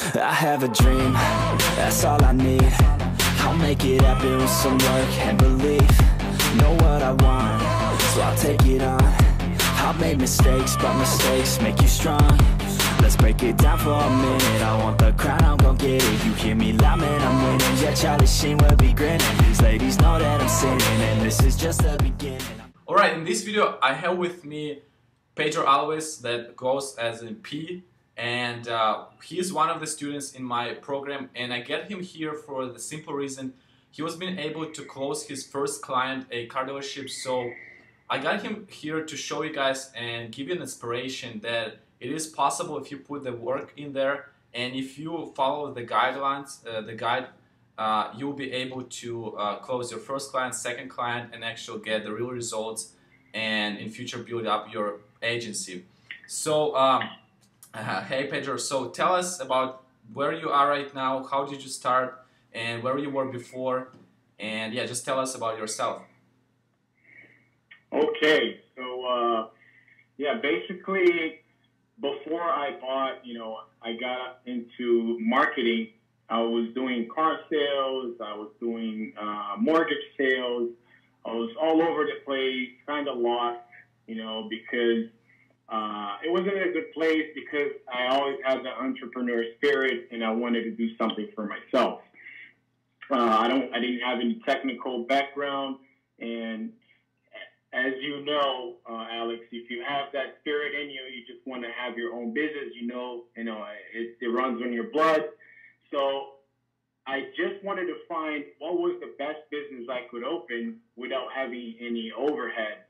I have a dream, that's all I need. I'll make it happen with some work and belief. Know what I want, so I'll take it on. I've made mistakes, but mistakes make you strong. Let's break it down for a minute. I want the crown, I'm gon' get it. You hear me loud, man, I'm winning. Yeah, Charlie Sheen will be grinning. These ladies know that I'm sinning, and this is just the beginning. Alright, in this video I have with me Pedro Alves, that goes as in P, and he's one of the students in my program, and I get him here for the simple reason he was being able to close his first client, a car dealership. So I got him here to show you guys and give you an inspiration that it is possible if you put the work in there, and if you follow the guidelines, you'll be able to close your first client, second client, and actually get the real results, and in future build up your agency. So hey Pedro, so tell us about where you are right now, how did you start, and where you were before, and yeah, just tell us about yourself. Okay, so yeah, basically before I bought, I got into marketing. I was doing car sales, I was doing mortgage sales. I was all over the place, kind of lost, because it wasn't a good place, because I always had the entrepreneur spirit and I wanted to do something for myself. I didn't have any technical background, and as you know, Alex, if you have that spirit in you, you just want to have your own business. It runs on your blood. So I just wanted to find what was the best business I could open without having any overhead,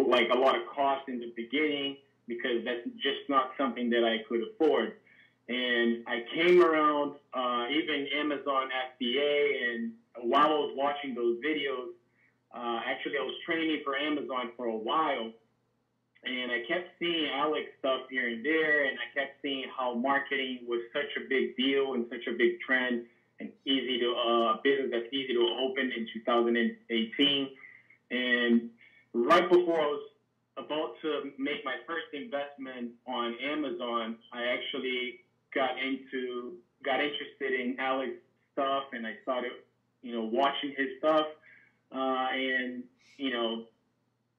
like a lot of cost in the beginning, because that's just not something that I could afford. And I came around even Amazon FBA, and while I was watching those videos, actually I was training for Amazon for a while, and I kept seeing Alex stuff here and there, and I kept seeing how marketing was such a big deal and such a big trend, and a business that's easy to open in 2018. And right before I was about to make my first investment on Amazon, I actually got interested in Alex stuff, and I started, watching his stuff, and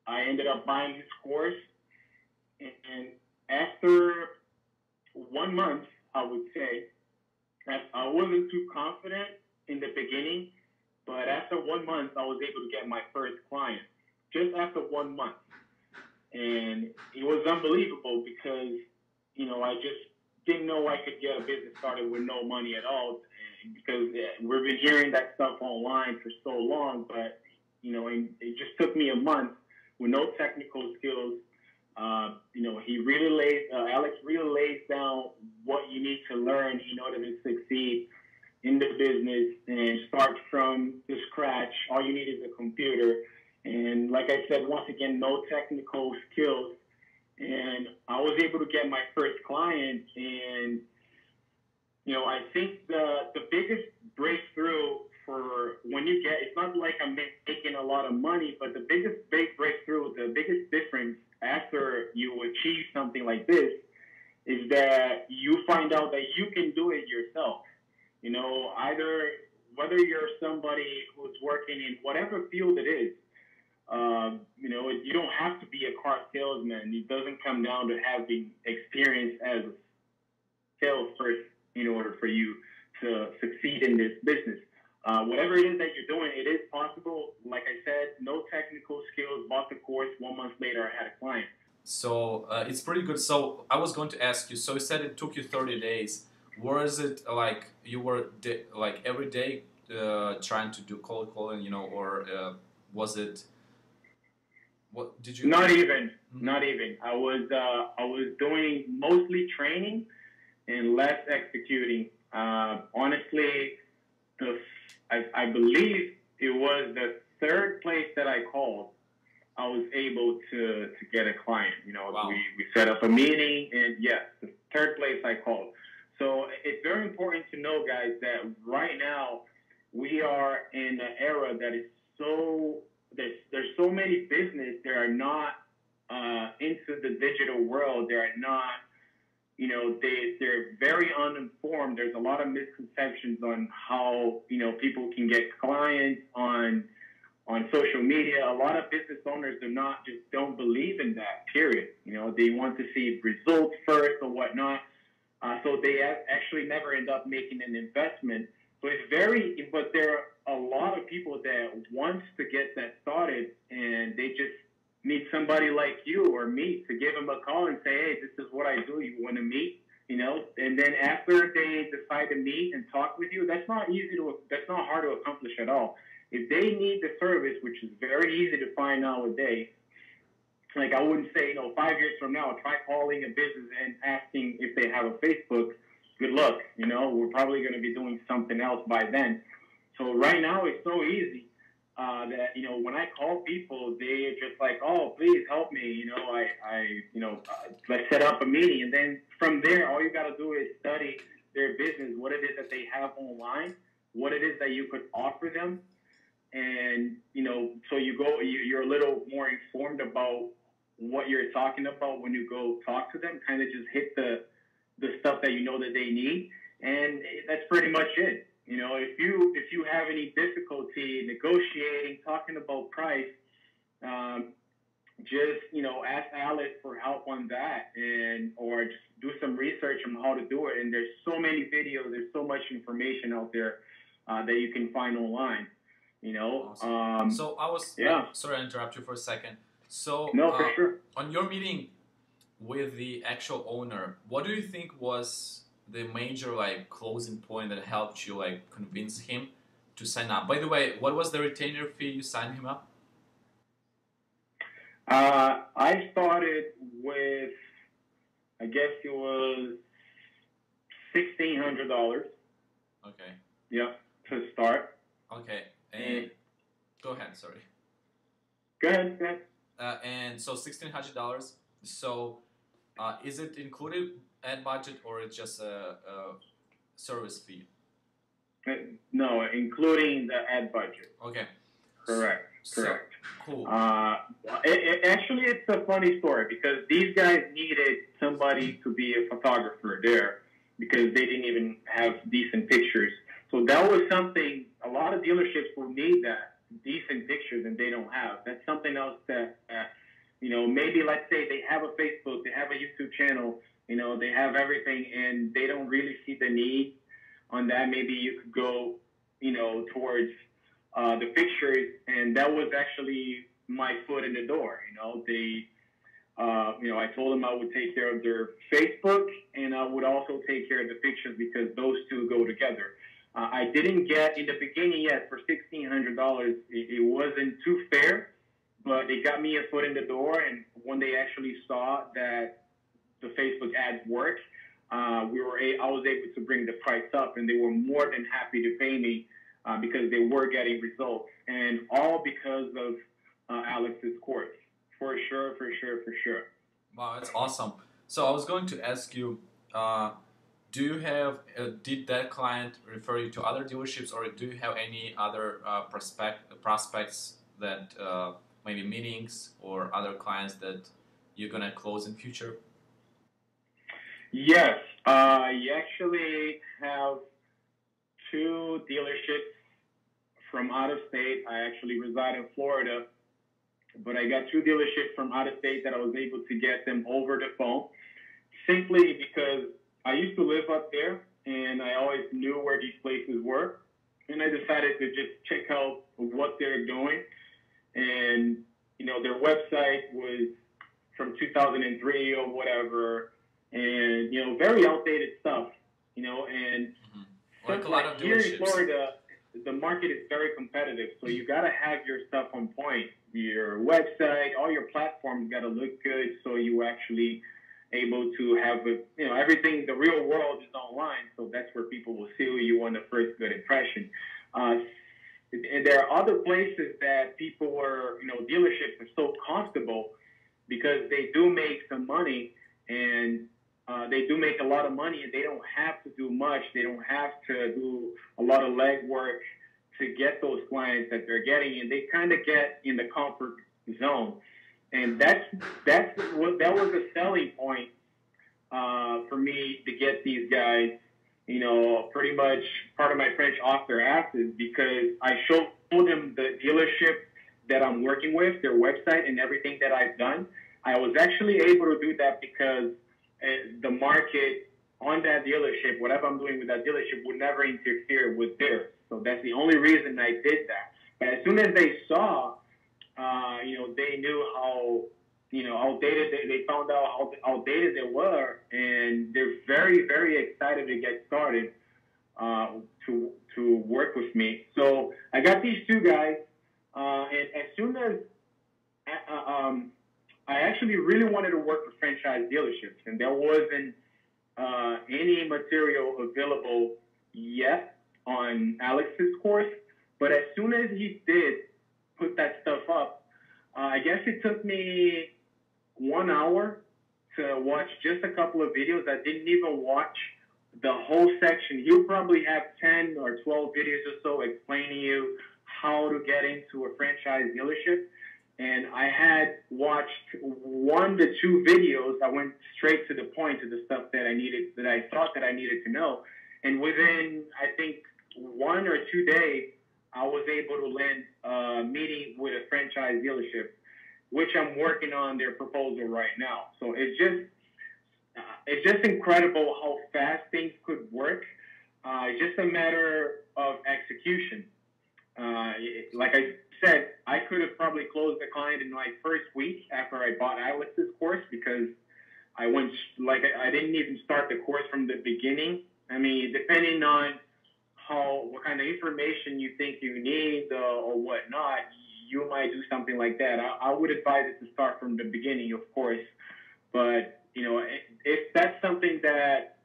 I ended up buying his course. And after 1 month, I would say, I wasn't too confident in the beginning, but after 1 month, I was able to get my first client, just after 1 month. And it was unbelievable, because, I just didn't know I could get a business started with no money at all, because we've been hearing that stuff online for so long, but, it just took me a month with no technical skills. Alex really lays down what you need to learn in order to succeed in the business and start from the scratch. All you need is a computer. And like I said, once again, no technical skills. And I was able to get my first client. And, I think the biggest breakthrough for when you get, it's not like I'm making a lot of money, but the biggest breakthrough, the biggest difference after you achieve something like this is that you find out that you can do it yourself. Whether you're somebody who's working in whatever field it is, you don't have to be a car salesman. It doesn't come down to having experience as a salesperson in order for you to succeed in this business. Whatever it is that you're doing, it is possible. Like I said, no technical skills, bought the course. 1 month later, I had a client. So it's pretty good. So I was going to ask you, so you said it took you 30 days. Was it like you were like every day trying to do cold calling, or was it, what did you? Not even. I was doing mostly training and less executing. Honestly, I believe it was the third place that I called, I was able to get a client. Wow. We set up a meeting, and yes, the third place I called. So it's very important to know, guys, that right now we are in an era that is there's so many businesses that are not into the digital world. They are not they're very uninformed. There's a lot of misconceptions on how, people can get clients on social media. A lot of business owners don't believe in that, period. They want to see results first or whatnot. So they actually never end up making an investment. So but there are a lot of people that wants to get that started, and they just need somebody like you or me to give them a call and say, hey, this is what I do. You want to meet? And then after they decide to meet and talk with you, that's not hard to accomplish at all. If they need the service, which is very easy to find nowadays, like I wouldn't say, 5 years from now, try calling a business and asking if they have a Facebook. Good luck. We're probably going to be doing something else by then. So right now it's so easy that, when I call people, they're just like, oh, please help me. Let's set up a meeting. And then from there, all you got to do is study their business, what it is that they have online, what it is that you could offer them. And, so you're a little more informed about what you're talking about when you go talk to them, kind of just hit the stuff that that they need. And that's pretty much it. If you have any difficulty negotiating, talking about price, just, ask Alex for help on that, or just do some research on how to do it. And there's so many videos, there's so much information out there that you can find online. Awesome. So I was sorry to interrupt you for a second. So no, for sure. On your meeting with the actual owner, what do you think was the major closing point that helped you convince him to sign up? By the way, what was the retainer fee you signed him up? I started with, I guess it was $1,600. Okay. Yeah, to start. Okay. And go ahead. Sorry. Go ahead. And so $1,600. So is it included ad budget or it's just a service fee? No, including the ad budget. Okay. Correct. So, cool. Actually, it's a funny story because these guys needed somebody to be a photographer there because they didn't even have decent pictures. So that was something, a lot of dealerships will need that, decent pictures, and they don't have. That's something else that, maybe let's say they have a Facebook, they have a YouTube channel, they have everything, and they don't really see the need on that. Maybe you could go, towards the pictures, and that was actually my foot in the door. I told them I would take care of their Facebook, and I would also take care of the pictures because those two go together. I didn't get, in the beginning, yet for $1,600, it wasn't too fair, but it got me a foot in the door, and when they actually saw that the Facebook ads work, I was able to bring the price up, and they were more than happy to pay me because they were getting results, and all because of Alex's course. For sure. Wow, that's awesome. So I was going to ask you, do you have, did that client refer you to other dealerships, or do you have any other prospects that maybe meetings or other clients that you're going to close in future? Yes, you actually have two dealerships from out of state. I actually reside in Florida, but I got two dealerships from out of state that I was able to get them over the phone simply because I used to live up there and I always knew where these places were. And I decided to just check out what they're doing. And, their website was from 2003 or whatever. And, very outdated stuff, and like a lot of here dealerships. in Florida, the market is very competitive. So you got to have your stuff on point. Your website, all your platforms got to look good so you actually able to have everything. The real world is online, so that's where people will see you on the first good impression. And there are other places that people were, dealerships are so comfortable because they do make some money and they do make a lot of money and they don't have to do much. They don't have to do a lot of legwork to get those clients that they're getting, and they kind of get in the comfort zone. And that was a selling point for me to get these guys, you know, pretty much part of my French off their asses, because I showed them the dealership that I'm working with, their website and everything that I've done. I was actually able to do that because the market on that dealership, whatever I'm doing with that dealership, would never interfere with theirs. So that's the only reason I did that. But as soon as they saw, you know, they knew how, you know, outdated, they found out how outdated they were, and they're very, very excited to get started to work with me. So I got these two guys, and as soon as I actually really wanted to work with franchise dealerships, and there wasn't any material available yet on Alex's course. But as soon as he did put that stuff up, I guess it took me 1 hour to watch just a couple of videos. I didn't even watch the whole section. He'll probably have 10 or 12 videos or so explaining you how to get into a franchise dealership. And I had watched 1 to 2 videos. I went straight to the point, to the stuff that I needed, that I thought that I needed to know. And within, I think, 1 or 2 days, I was able to land a meeting with a franchise dealership, which I'm working on their proposal right now. So it's just incredible how fast things could work. It's just a matter of execution. Like I said, I could have probably closed the client in my first week after I bought Alex's course, because I went, like, I didn't even start the course from the beginning. I mean, depending on what kind of information you think you need or whatnot, you might do something like that. I would advise it to start from the beginning, of course. But, you know, if that's something that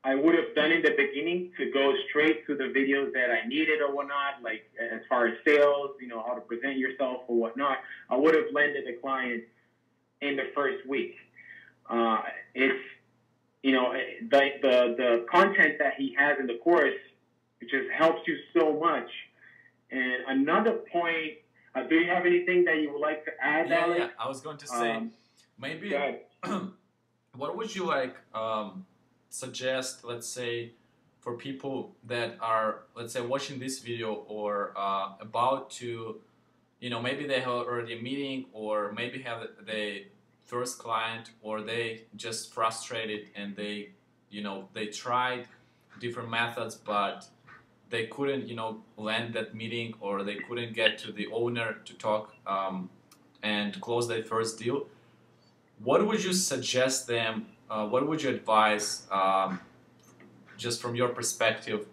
I would have done in the beginning, to go straight to the videos that I needed or whatnot, like as far as sales, you know, how to present yourself or whatnot, I would have landed the client in the first week. It's, you know, the content that he has in the course, it just helps you so much. And another point, do you have anything that you would like to add, Alex? Yeah, I was going to say, maybe, what would you like suggest, let's say, for people that are, let's say, watching this video or about to, you know, maybe they have already a meeting, or maybe have the first client, or they just frustrated and they, you know, they tried different methods, but they couldn't, you know, land that meeting, or they couldn't get to the owner to talk and close their first deal. What would you suggest them? What would you advise, just from your perspective,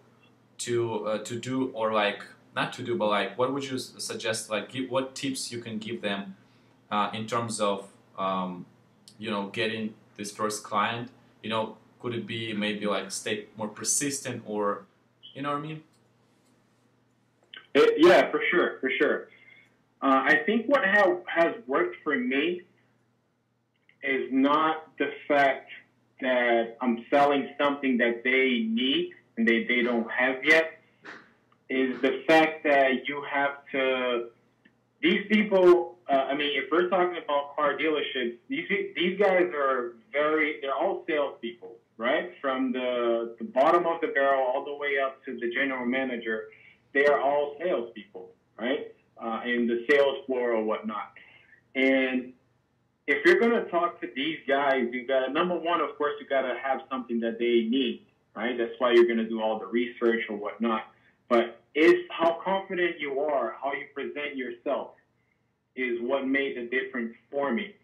to do, or like not to do, but like what would you suggest? Like, what tips you can give them in terms of you know, getting this first client? You know, could it be maybe like stay more persistent, or you know what I mean? Yeah, for sure, for sure. I think what has worked for me is not the fact that I'm selling something that they need and they don't have yet. Is the fact that you have to, these people, I mean, if we're talking about car dealerships, these guys are they're all salespeople, right? From the bottom of the barrel all the way up to the general manager, they are all salespeople, right? In the sales floor or whatnot. And if you're going to talk to these guys, you got to, number one, of course, you got to have something that they need, right? That's why you're going to do all the research or whatnot. But it's how confident you are, how you present yourself, is what made the difference for me.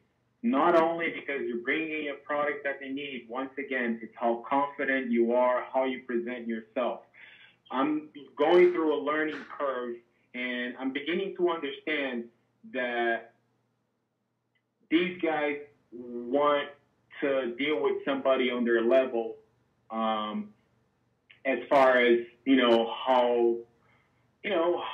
Not only because you're bringing a product that they need, once again, it's how confident you are, how you present yourself. I'm going through a learning curve, and I'm beginning to understand that these guys want to deal with somebody on their level, as far as,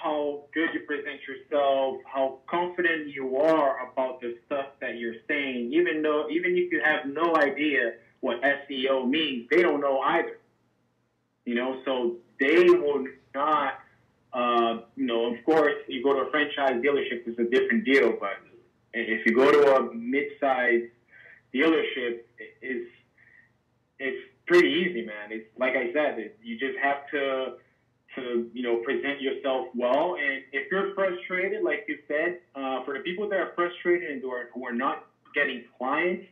how good you present yourself, how confident you are about the stuff that you're saying, even if you have no idea what SEO means, they don't know either. So they will not, of course, you go to a franchise dealership, it's a different deal, but if you go to a mid-sized dealership, it's pretty easy, man. It's like I said, you just have to present yourself well. And if you're frustrated, like you said, for the people that are frustrated and who are not getting clients,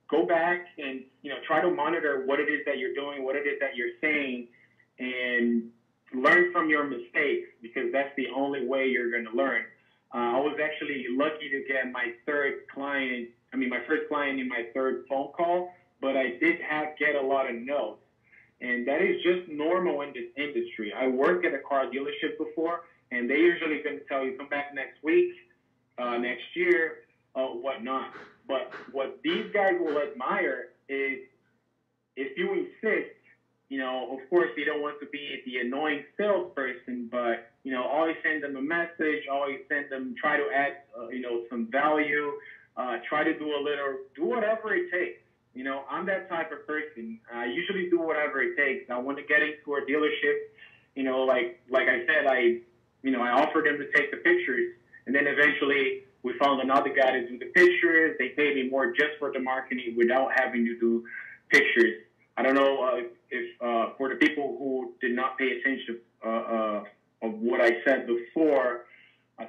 go back and try to monitor what it is that you're doing, what it is that you're saying, and learn from your mistakes, because that's the only way you're going to learn. I was actually lucky to get my first client in my third phone call, but I did get a lot of no's. And that is just normal in this industry. I worked at a car dealership before, and they usually going to tell you, come back next week, next year, whatnot. But what these guys will admire is if you insist, of course, you don't want to be the annoying salesperson, but, always send them a message, always try to add, some value, try to do whatever it takes. I'm that type of person. I usually do whatever it takes. I want to get into a dealership, like I said, I offered them to take the pictures, and then eventually we found another guy to do the pictures. They paid me more just for the marketing without having to do pictures. I don't know if for the people who did not pay attention of what I said before, I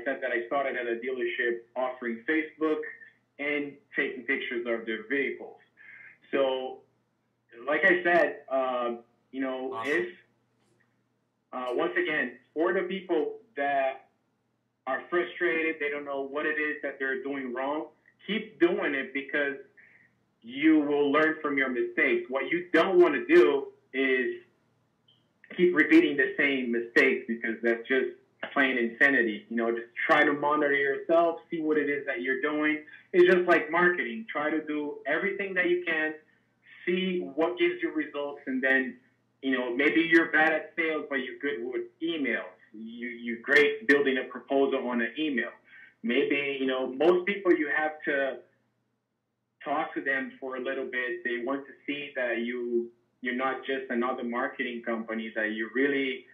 said that I started at a dealership offering Facebook and taking pictures of their vehicles. So, like I said, awesome. If, once again, for the people that are frustrated, they don't know what it is that they're doing wrong, keep doing it, because you will learn from your mistakes. What you don't want to do is keep repeating the same mistakes, because that's just plain insanity. Just try to monitor yourself, see what it is that you're doing. It's just like marketing. Try to do everything that you can, see what gives you results, and then, maybe you're bad at sales, but you're good with emails. You're great building a proposal on an email. Maybe, most people, you have to talk to them for a little bit. They want to see that you're not just another marketing company, that you really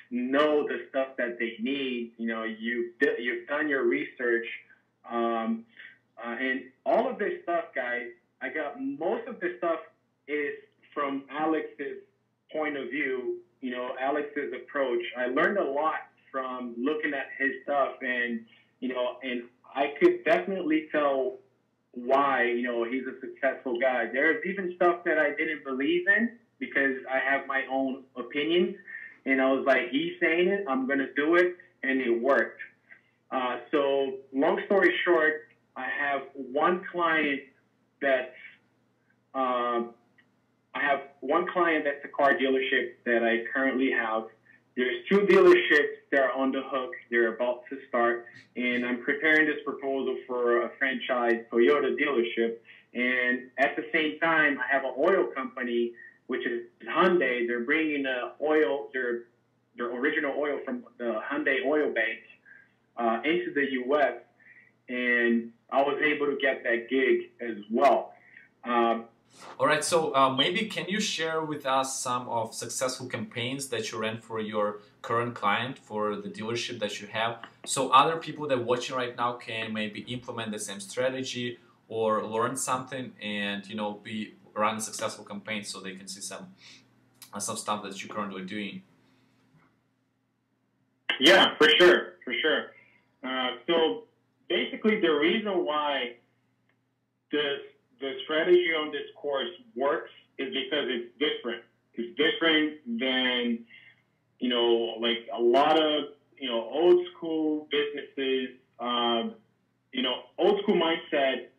know the stuff that they need. You've done your research, and all of this stuff, guys. I got most of this stuff is from Alex's point of view. Alex's approach. I learned a lot from looking at his stuff, and and I could definitely tell why he's a successful guy. There's even stuff that I didn't believe in, because I have my own opinions. And I was like, he's saying it, I'm going to do it, and it worked. So long story short, I have one client that's a car dealership that I currently have. There's two dealerships that are on the hook. They're about to start, and I'm preparing this proposal for a franchise Toyota dealership. And at the same time, I have an oil company, which is Hyundai. They're bringing their original oil from the Hyundai oil bank into the U.S., and I was able to get that gig as well. All right, so maybe can you share with us some of successful campaigns that you ran for your current client, for the dealership that you have, so other people that are watching right now can maybe implement the same strategy or learn something and run a successful campaign, so they can see some stuff that you're currently doing. Yeah, for sure. So basically, the reason why the strategy on this course works is because it's different. It's different than like a lot of old school businesses. Old school mindset.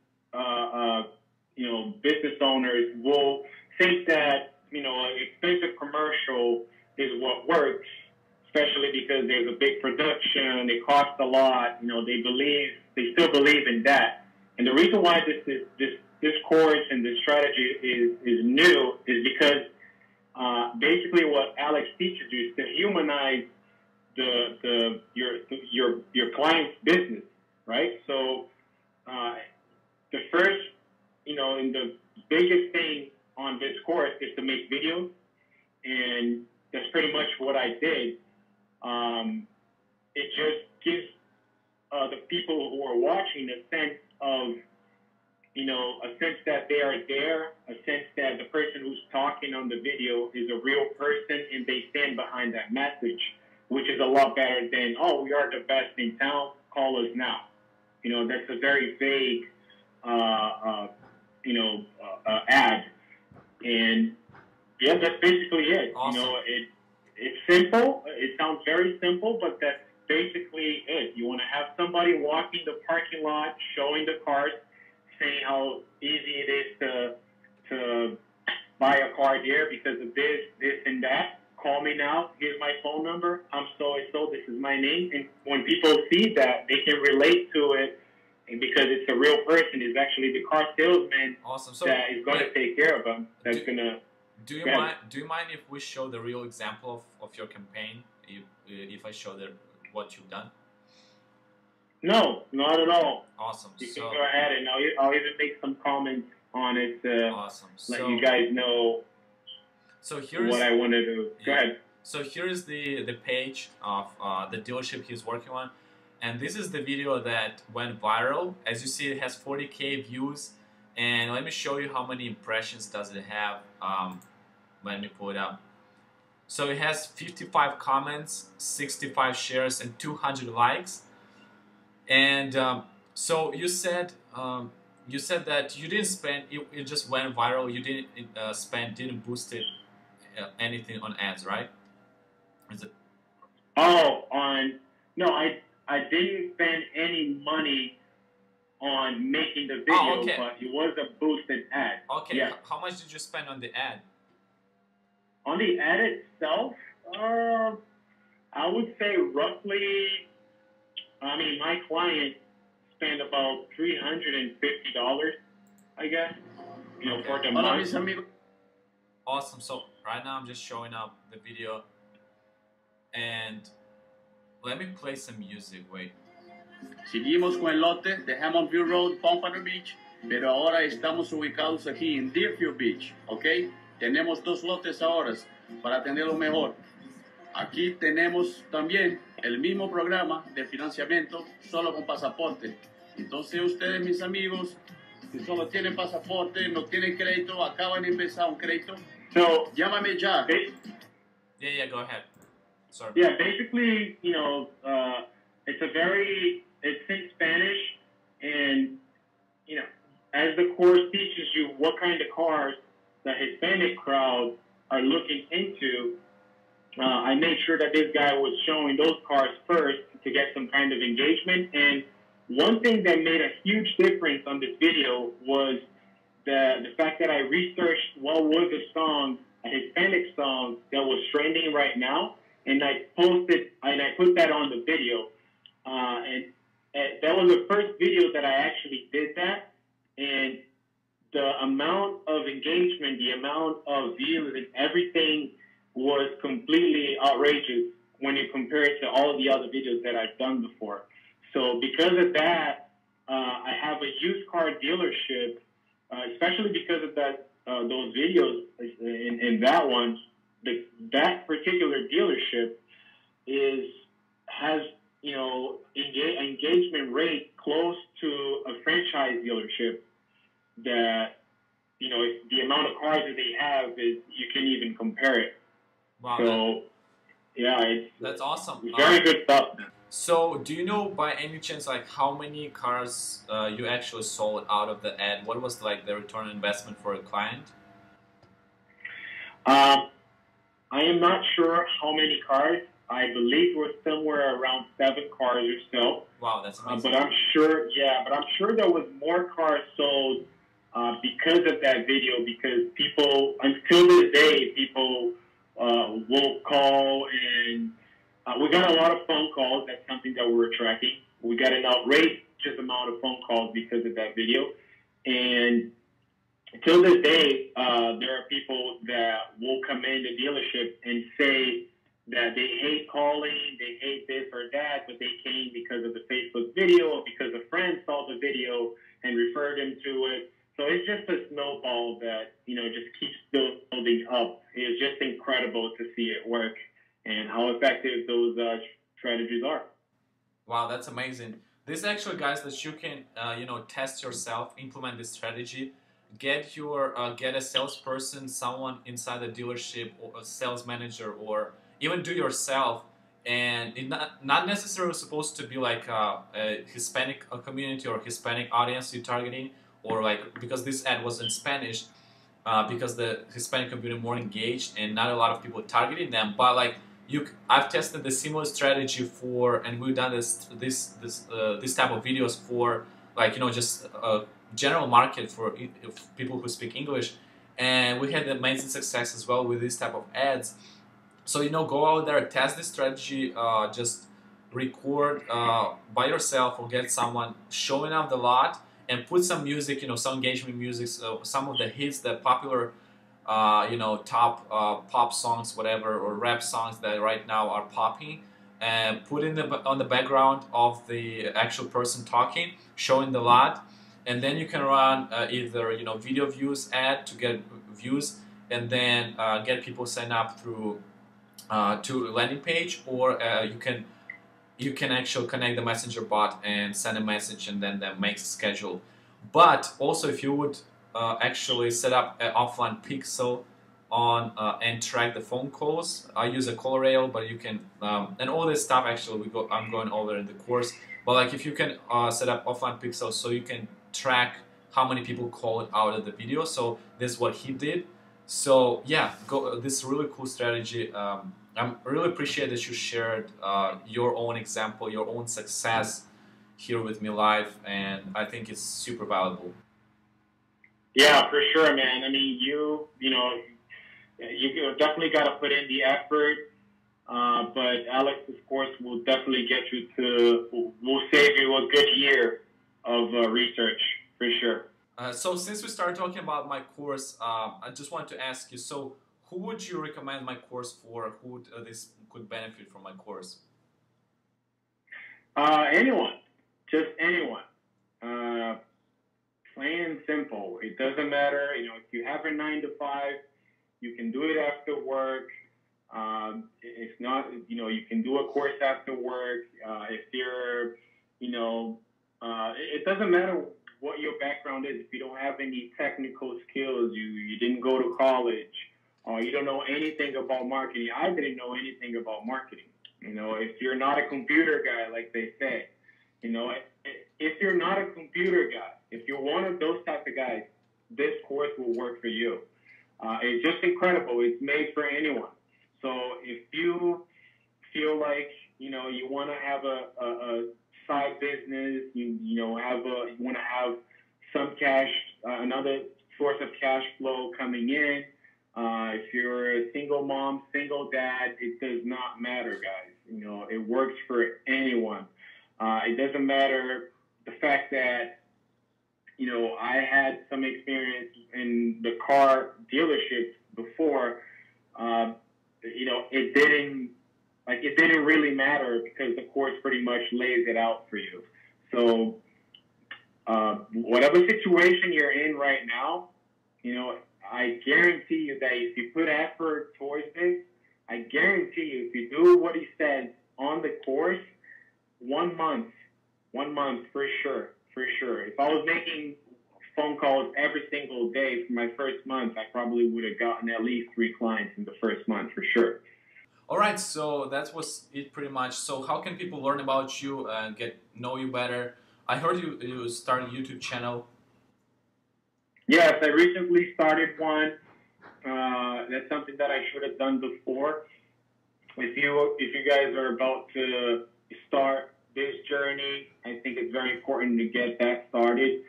Business owners will think that, an expensive commercial is what works, especially because there's a big production, it costs a lot, they still believe in that. And the reason why this course and this strategy is new is because basically what Alex teaches you is to humanize your client's business, right? So the first, and the biggest thing on this course is to make videos, and that's pretty much what I did. It just gives the people who are watching a sense of, a sense that they are there, a sense that the person who's talking on the video is a real person and they stand behind that message, which is a lot better than, oh, we are the best in town, call us now. That's a very vague, ad. And yeah, that's basically it. Awesome. It's simple. It sounds very simple, but that's basically it. You want to have somebody walking the parking lot, showing the cars, saying how easy it is to buy a car there because of this, and that. Call me now. Here's my phone number. I'm so-and-so. This is my name. And when people see that, they can relate to it. And because it's a real person, it's actually the car salesman that is going to take care of them. That's going to... Do you mind if we show the real example of your campaign? If I show what you've done? No, not at all. Awesome. You can go ahead, and I'll even make some comments on it to let you guys know what I want to do. Go ahead. So here's the page of the dealership he's working on. And this is the video that went viral. As you see, it has 40K views. And let me show you how many impressions does it have. Let me pull it up. So it has 55 comments, 65 shares, and 200 likes. And so you said that you didn't spend. It just went viral. You didn't boost it anything on ads, right? Is it? No, I didn't spend any money on making the video, but it was a boosted ad. Okay. Yes. How much did you spend on the ad? On the ad itself, I would say roughly. My client spent about $350, I guess, for the month. Awesome. So right now I'm just showing up the video, and let me play some music. Wait. Seguimos con el lote de Hammondville Road, Pompano Beach, pero ahora estamos ubicados aquí en Deerfield Beach, ¿ok? Tenemos dos lotes ahora para atenderlo mejor. Aquí tenemos también el mismo programa de financiamiento solo con pasaporte. Entonces ustedes, mis amigos, si solo tienen pasaporte, no tienen crédito, acaban de empezar un crédito, llámame ya. Yeah, go ahead. Sorry. Yeah, basically, it's in Spanish, and, as the course teaches you what kind of cars the Hispanic crowd are looking into, I made sure that this guy was showing those cars first to get some kind of engagement. And one thing that made a huge difference on this video was the fact that I researched what was a Hispanic song that was trending right now, and I put that on the video. And that was the first video that I actually did that. And the amount of engagement, the amount of views, and everything was completely outrageous when you compare it to all the other videos that I've done before. So because of that, I have a used car dealership, especially because of those videos in that one. That particular dealership has engagement rate close to a franchise dealership. That the amount of cars that they have is you can't even compare it. Wow. So that's awesome. Very good stuff. So do you know by any chance how many cars you actually sold out of the ad? What was the return on investment for a client? I am not sure how many cars. I believe it was somewhere around 7 cars or so. Wow, that's amazing. But I'm sure there was more cars sold because of that video. Because people, until this day, people will call, and we got a lot of phone calls. That's something that we're tracking. We got an outrageous amount of phone calls because of that video. And till this day, there are people that will come in the dealership and say that they hate calling, they hate this or that, but they came because of the Facebook video or because a friend saw the video and referred them to it. So it's just a snowball that, just keeps building up. It's just incredible to see it work and how effective those strategies are. Wow, that's amazing. This is actually, guys, that you can you know, test yourself, implement this strategy, get your get a salesperson, someone inside the dealership, or a sales manager, or even do yourself. And it's not necessarily supposed to be like a Hispanic community or Hispanic audience you're targeting, or like, because this ad was in Spanish, because the Hispanic community more engaged and not a lot of people targeting them. But like, I've tested the similar strategy for, and we've done this type of videos for, like, you know, just general market for people who speak English, and we had amazing success as well with this type of ads. So, you know, go out there, test this strategy, just record by yourself or get someone showing off the lot, and put some music, you know, some engagement music, so some of the hits, the popular, you know, top pop songs, whatever, or rap songs that right now are popping, and put in on the background of the actual person talking, showing the lot, and then you can run either, you know, video views ad to get views, and then get people sign up through to a landing page, or you can actually connect the messenger bot and send a message, and then that makes a schedule. But also, if you would actually set up an offline pixel on and track the phone calls, I use a call rail, but you can and all this stuff actually I'm going over in the course. But like, if you can set up offline pixels so you can track how many people called out of the video. So this is what he did. So yeah, this really cool strategy. I really appreciate that you shared your own example, your own success here with me live, and I think it's super valuable. Yeah, for sure, man. I mean, you know, you definitely got to put in the effort, but Alex's course will definitely get you will save you a good year of research, for sure. So since we started talking about my course, I just wanted to ask you, so who would you recommend my course for? Who this could benefit from my course? Anyone. Just anyone. Plain and simple. It doesn't matter. You know, if you have a 9 to 5, you can do it after work. If not, you know, you can do a course after work. If you're, you know, it doesn't matter what your background is. If you don't have any technical skills, you didn't go to college, or you don't know anything about marketing. I didn't know anything about marketing. You know, if you're not a computer guy, like they say, you know, if you're not a computer guy, if you're one of those type of guys, this course will work for you. It's just incredible. It's made for anyone. So if you feel like, you know, you want to have a side business, you want to have some cash, another source of cash flow coming in. If you're a single mom, single dad, it does not matter, guys. You know, it works for anyone. It doesn't matter the fact that, you know, I had some experience in the car dealership before. You know, it didn't really matter because the course pretty much lays it out for you. So whatever situation you're in right now, you know, I guarantee you that if you put effort towards this, I guarantee you if you do what he says on the course, 1 month for sure. If I was making phone calls every single day for my first month, I probably would have gotten at least 3 clients in the first month for sure. All right, so that was it pretty much. So how can people learn about you and know you better? I heard you started a YouTube channel. Yes, I recently started one. That's something that I should have done before. If you guys are about to start this journey, I think it's very important to get that started.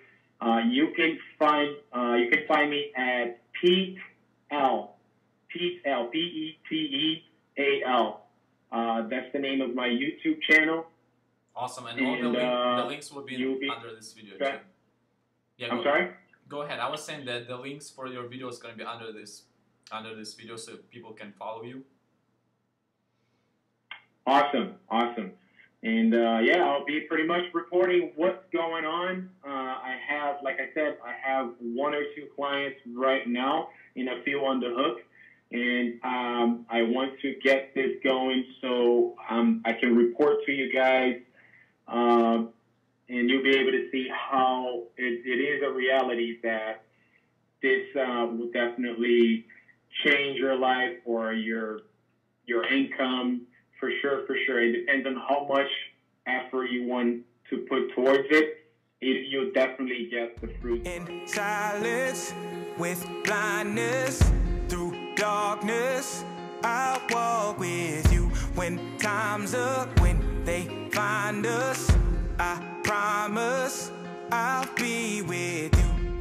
You can find me at Peteal, Peteal. That's the name of my YouTube channel. Awesome, and all the links will be under this video too. Yeah, I'm sorry? Go ahead. I was saying that the links for your video is going to be under this video, so people can follow you. Awesome. And yeah, I'll be pretty much reporting what's going on. Like I said, I have 1 or 2 clients right now, and a few on the hook. And I want to get this going so I can report to you guys and you'll be able to see how it is a reality that this will definitely change your life or your income for sure. It depends on how much effort you want to put towards it. You'll definitely get the fruit. In silence, with blindness, through darkness, I'll walk with you. When time's up, when they find us, I promise I'll be with you.